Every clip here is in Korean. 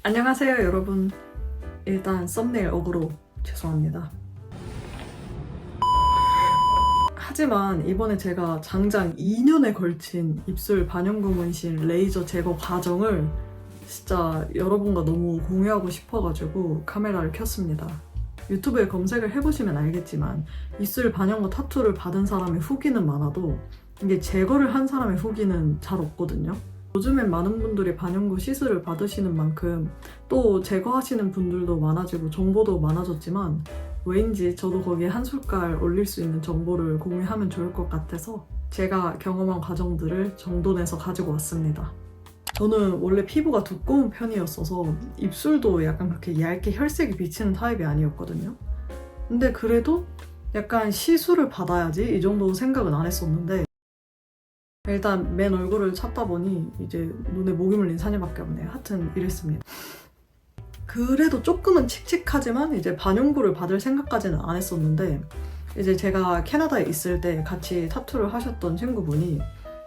안녕하세요 여러분. 일단 썸네일 어그로 죄송합니다. 하지만 이번에 제가 장장 2년에 걸친 입술 반영구 문신 레이저 제거 과정을 진짜 여러분과 너무 공유하고 싶어가지고 카메라를 켰습니다. 유튜브에 검색을 해보시면 알겠지만 입술 반영구 타투를 받은 사람의 후기는 많아도 이게 제거를 한 사람의 후기는 잘 없거든요. 요즘엔 많은 분들이 반영구 시술을 받으시는 만큼 또 제거하시는 분들도 많아지고 정보도 많아졌지만 왜인지 저도 거기에 한 숟갈 올릴 수 있는 정보를 공유하면 좋을 것 같아서 제가 경험한 과정들을 정돈해서 가지고 왔습니다. 저는 원래 피부가 두꺼운 편이었어서 입술도 약간 그렇게 얇게 혈색이 비치는 타입이 아니었거든요. 근데 그래도 약간 시술을 받아야지 이 정도 생각은 안 했었는데 일단 맨 얼굴을 찾다 보니 이제 눈에 목이 물린 사진밖에 없네요. 하여튼 이랬습니다. 그래도 조금은 칙칙하지만 이제 반영구를 받을 생각까지는 안 했었는데 이제 제가 캐나다에 있을 때 같이 타투를 하셨던 친구분이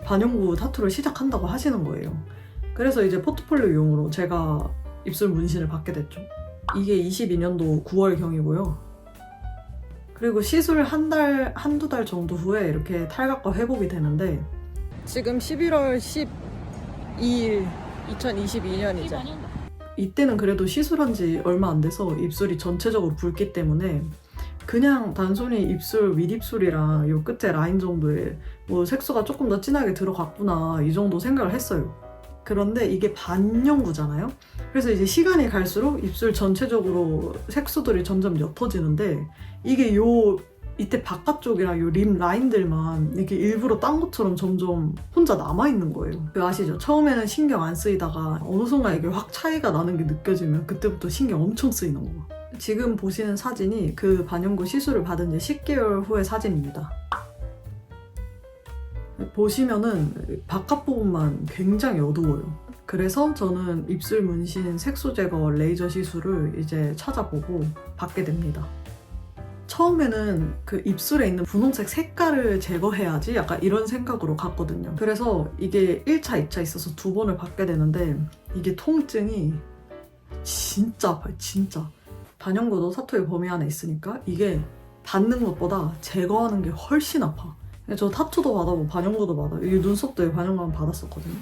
반영구 타투를 시작한다고 하시는 거예요. 그래서 이제 포트폴리오용으로 제가 입술 문신을 받게 됐죠. 이게 22년도 9월경이고요. 그리고 시술 한두 달 정도 후에 이렇게 탈각과 회복이 되는데 지금 11월 12일 2022년이죠. 이때는 그래도 시술한 지 얼마 안 돼서 입술이 전체적으로 붉기 때문에 그냥 단순히 입술 윗입술이랑 요 끝에 라인 정도에 뭐 색소가 조금 더 진하게 들어갔구나 이 정도 생각을 했어요. 그런데 이게 반영구잖아요. 그래서 이제 시간이 갈수록 입술 전체적으로 색소들이 점점 옅어지는데 이게 이때 바깥쪽이랑 요 립 라인들만 이렇게 일부러 딴 것처럼 점점 혼자 남아있는 거예요. 그 아시죠? 처음에는 신경 안 쓰이다가 어느 순간 이게 확 차이가 나는 게 느껴지면 그때부터 신경 엄청 쓰이는 거. 지금 보시는 사진이 그 반영구 시술을 받은 지 10개월 후의 사진입니다. 보시면은 바깥 부분만 굉장히 어두워요. 그래서 저는 입술 문신 색소 제거 레이저 시술을 이제 찾아보고 받게 됩니다. 처음에는 그 입술에 있는 분홍색 색깔을 제거해야지 약간 이런 생각으로 갔거든요. 그래서 이게 1차, 2차 있어서 2번을 받게 되는데 이게 통증이 진짜 아파요, 진짜. 반영구도 타투의 범위 안에 있으니까 이게 받는 것보다 제거하는 게 훨씬 아파. 저 타투도 받아보고 반영구도 받아요. 이 눈썹도 반영구 한번 받았었거든요.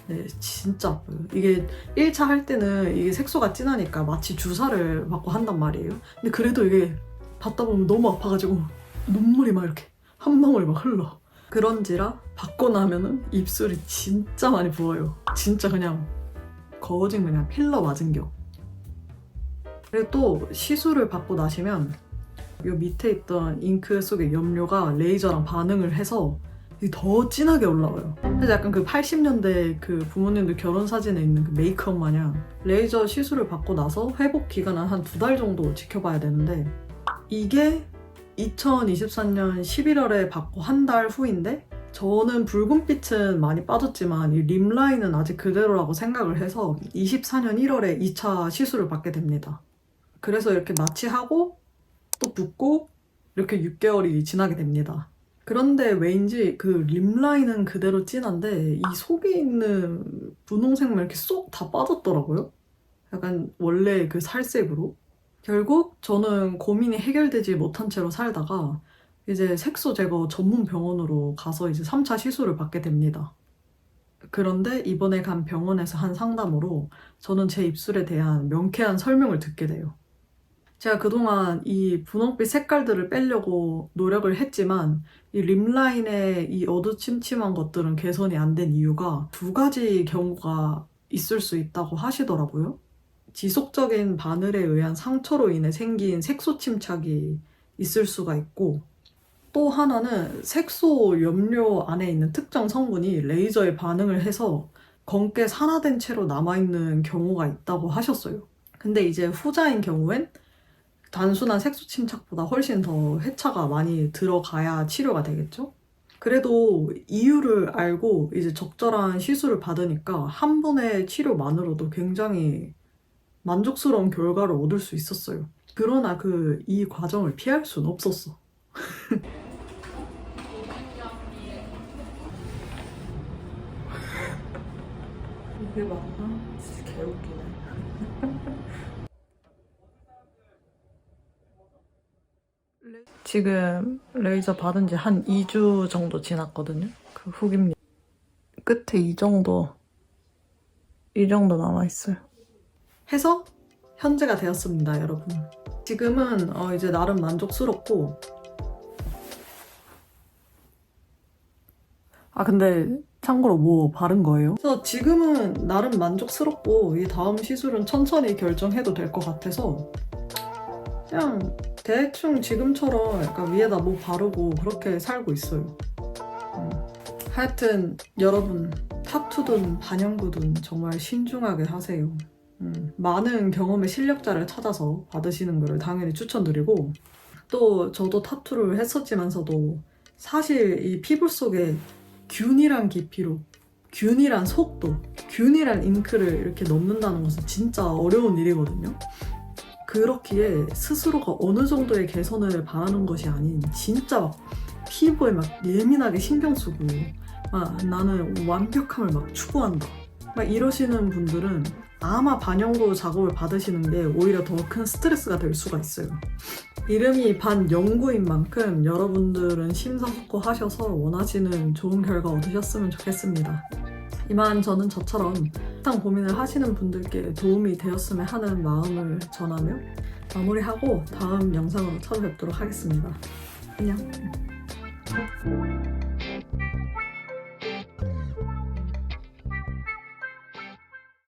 네, 진짜 아파요. 이게 1차 할 때는 이게 색소가 진하니까 마치 주사를 맞고 한단 말이에요. 근데 그래도 이게 받다 보면 너무 아파가지고 눈물이 막 이렇게 한 방울 막 흘러. 그런지라 받고 나면은 입술이 진짜 많이 부어요. 진짜 그냥 거진 그냥 필러 맞은 겨. 그리고 또 시술을 받고 나시면 요 밑에 있던 잉크 속의 염료가 레이저랑 반응을 해서 더 진하게 올라와요. 그래서 약간 그 80년대 그 부모님들 결혼 사진에 있는 그 메이크업 마냥 레이저 시술을 받고 나서 회복 기간은 한 2달 정도 지켜봐야 되는데 이게 2024년 11월에 받고 한 달 후인데 저는 붉은빛은 많이 빠졌지만 이 립 라인은 아직 그대로라고 생각을 해서 24년 1월에 2차 시술을 받게 됩니다. 그래서 이렇게 마취하고 또 붓고 이렇게 6개월이 지나게 됩니다. 그런데 왜인지 그 립 라인은 그대로 진한데 이 속에 있는 분홍색만 이렇게 쏙 다 빠졌더라고요. 약간 원래 그 살색으로. 결국 저는 고민이 해결되지 못한 채로 살다가 이제 색소 제거 전문 병원으로 가서 이제 3차 시술을 받게 됩니다. 그런데 이번에 간 병원에서 한 상담으로 저는 제 입술에 대한 명쾌한 설명을 듣게 돼요. 제가 그동안 이 분홍빛 색깔들을 빼려고 노력을 했지만 이 립라인의 이 어두침침한 것들은 개선이 안 된 이유가 2가지 경우가 있을 수 있다고 하시더라고요. 지속적인 바늘에 의한 상처로 인해 생긴 색소 침착이 있을 수가 있고 또 하나는 색소 염료 안에 있는 특정 성분이 레이저에 반응을 해서 검게 산화된 채로 남아있는 경우가 있다고 하셨어요. 근데 이제 후자인 경우엔 단순한 색소 침착보다 훨씬 더 회차가 많이 들어가야 치료가 되겠죠? 그래도 이유를 알고 이제 적절한 시술을 받으니까 한 번의 치료만으로도 굉장히 만족스러운 결과를 얻을 수 있었어요. 그러나 이 과정을 피할 수는 없었어. 이게 맞나? 진짜 개웃기네. 지금 레이저 받은 지 한 2주 정도 지났거든요. 그 후기입니다. 끝에 이 정도 남아있어요. 해서 현재가 되었습니다, 여러분. 지금은 이제 나름 만족스럽고, 근데 참고로 뭐 바른 거예요? 그래서 지금은 나름 만족스럽고 이 다음 시술은 천천히 결정해도 될 것 같아서 그냥 대충 지금처럼 약간 위에다 뭐 바르고 그렇게 살고 있어요. 하여튼 여러분, 타투든 반영구든 정말 신중하게 하세요. 많은 경험의 실력자를 찾아서 받으시는 거를 당연히 추천드리고, 또 저도 타투를 했었지만서도 사실 이 피부 속에 균일한 깊이로, 균일한 속도, 균일한 잉크를 이렇게 넣는다는 것은 진짜 어려운 일이거든요. 그렇기에 스스로가 어느 정도의 개선을 바라는 것이 아닌 진짜 막 피부에 막 예민하게 신경 쓰고 나는 완벽함을 막 추구한다 막 이러시는 분들은 아마 반영구 작업을 받으시는 게 오히려 더 큰 스트레스가 될 수가 있어요. 이름이 반영구인 만큼 여러분들은 심사숙고하셔서 원하시는 좋은 결과 얻으셨으면 좋겠습니다. 이만 저는 저처럼 항상 고민을 하시는 분들께 도움이 되었으면 하는 마음을 전하며 마무리하고 다음 영상으로 찾아뵙도록 하겠습니다. 안녕.